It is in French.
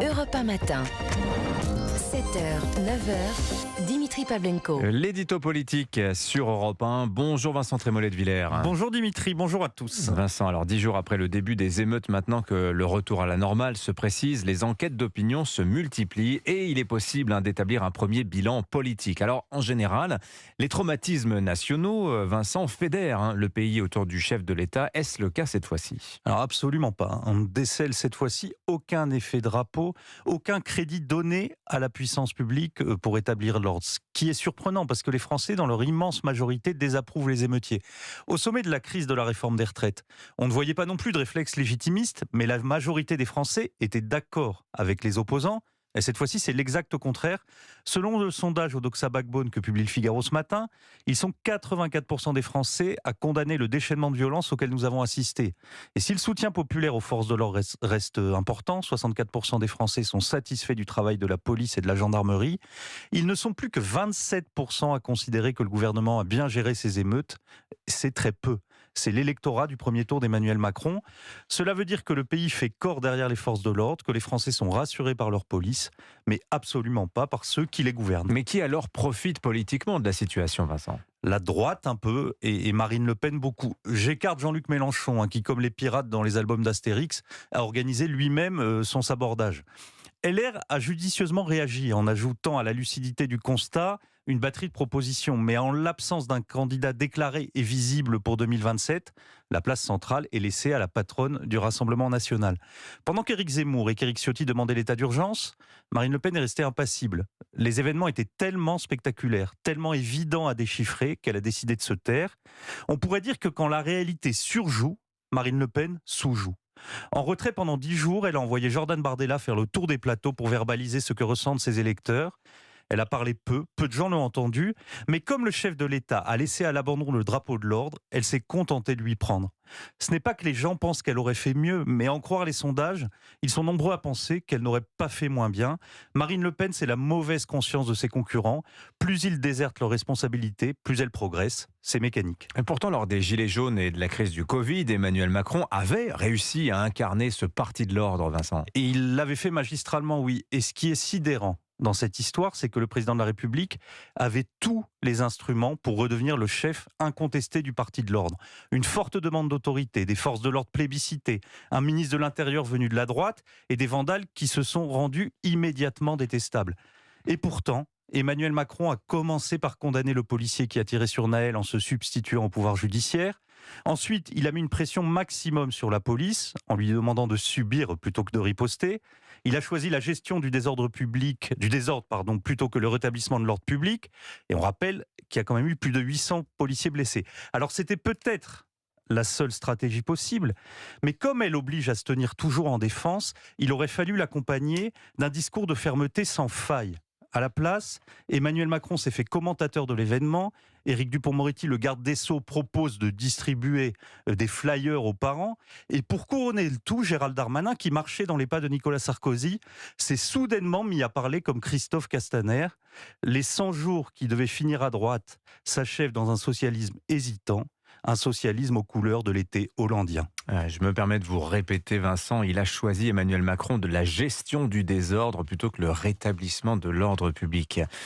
Europe 1 matin. 7h, 9h, Dimitri Pavlenko. L'édito politique sur Europe 1. Bonjour Vincent Trémollet de Villers. Bonjour Dimitri, bonjour à tous. Vincent, alors 10 jours après le début des émeutes, maintenant que le retour à la normale se précise, les enquêtes d'opinion se multiplient et il est possible d'établir un premier bilan politique. Alors en général, les traumatismes nationaux, Vincent, fédèrent le pays autour du chef de l'État. Est-ce le cas cette fois-ci ? Alors absolument pas. On ne décèle cette fois-ci aucun effet drapeau, aucun crédit donné à la puissance publique pour établir l'ordre. Ce qui est surprenant parce que les Français, dans leur immense majorité, désapprouvent les émeutiers. Au sommet de la crise de la réforme des retraites, on ne voyait pas non plus de réflexe légitimiste, mais la majorité des Français étaient d'accord avec les opposants. Et cette fois-ci, c'est l'exact contraire. Selon le sondage Odoxa Backbone que publie le Figaro ce matin, ils sont 84% des Français à condamner le déchaînement de violence auquel nous avons assisté. Et si le soutien populaire aux forces de l'ordre reste important, 64% des Français sont satisfaits du travail de la police et de la gendarmerie, ils ne sont plus que 27% à considérer que le gouvernement a bien géré ces émeutes. C'est très peu. C'est l'électorat du premier tour d'Emmanuel Macron. Cela veut dire que le pays fait corps derrière les forces de l'ordre, que les Français sont rassurés par leur police, mais absolument pas par ceux qui les gouvernent. Mais qui alors profite politiquement de la situation, Vincent ? La droite un peu, et Marine Le Pen beaucoup. J'écarte Jean-Luc Mélenchon, qui comme les pirates dans les albums d'Astérix, a organisé lui-même son sabordage. LR a judicieusement réagi en ajoutant à la lucidité du constat une batterie de propositions. Mais en l'absence d'un candidat déclaré et visible pour 2027, la place centrale est laissée à la patronne du Rassemblement national. Pendant qu'Éric Zemmour et qu'Éric Ciotti demandaient l'état d'urgence, Marine Le Pen est restée impassible. Les événements étaient tellement spectaculaires, tellement évidents à déchiffrer qu'elle a décidé de se taire. On pourrait dire que quand la réalité surjoue, Marine Le Pen sous-joue. En retrait pendant 10 jours, elle a envoyé Jordan Bardella faire le tour des plateaux pour verbaliser ce que ressentent ses électeurs. Elle a parlé peu de gens l'ont entendu, mais comme le chef de l'État a laissé à l'abandon le drapeau de l'ordre, elle s'est contentée de lui prendre. Ce n'est pas que les gens pensent qu'elle aurait fait mieux, mais à en croire les sondages, ils sont nombreux à penser qu'elle n'aurait pas fait moins bien. Marine Le Pen, c'est la mauvaise conscience de ses concurrents. Plus ils désertent leurs responsabilités, plus elle progresse. C'est mécanique. Et pourtant, lors des Gilets jaunes et de la crise du Covid, Emmanuel Macron avait réussi à incarner ce parti de l'ordre, Vincent. Et il l'avait fait magistralement, oui. Et ce qui est sidérant dans cette histoire, c'est que le président de la République avait tous les instruments pour redevenir le chef incontesté du parti de l'ordre. Une forte demande d'autorité, des forces de l'ordre plébiscitées, un ministre de l'Intérieur venu de la droite et des vandales qui se sont rendus immédiatement détestables. Et pourtant, Emmanuel Macron a commencé par condamner le policier qui a tiré sur Naël en se substituant au pouvoir judiciaire. Ensuite, il a mis une pression maximum sur la police en lui demandant de subir plutôt que de riposter. Il a choisi la gestion du désordre plutôt que le rétablissement de l'ordre public. Et on rappelle qu'il y a quand même eu plus de 800 policiers blessés. Alors c'était peut-être la seule stratégie possible, mais comme elle oblige à se tenir toujours en défense, il aurait fallu l'accompagner d'un discours de fermeté sans faille. À la place, Emmanuel Macron s'est fait commentateur de l'événement. Éric Dupond-Moretti, le garde des Sceaux, propose de distribuer des flyers aux parents. Et pour couronner le tout, Gérald Darmanin, qui marchait dans les pas de Nicolas Sarkozy, s'est soudainement mis à parler comme Christophe Castaner. Les 100 jours qui devaient finir à droite s'achèvent dans un socialisme hésitant, un socialisme aux couleurs de l'été hollandien. Je me permets de vous répéter, Vincent, il a choisi Emmanuel Macron de la gestion du désordre plutôt que le rétablissement de l'ordre public.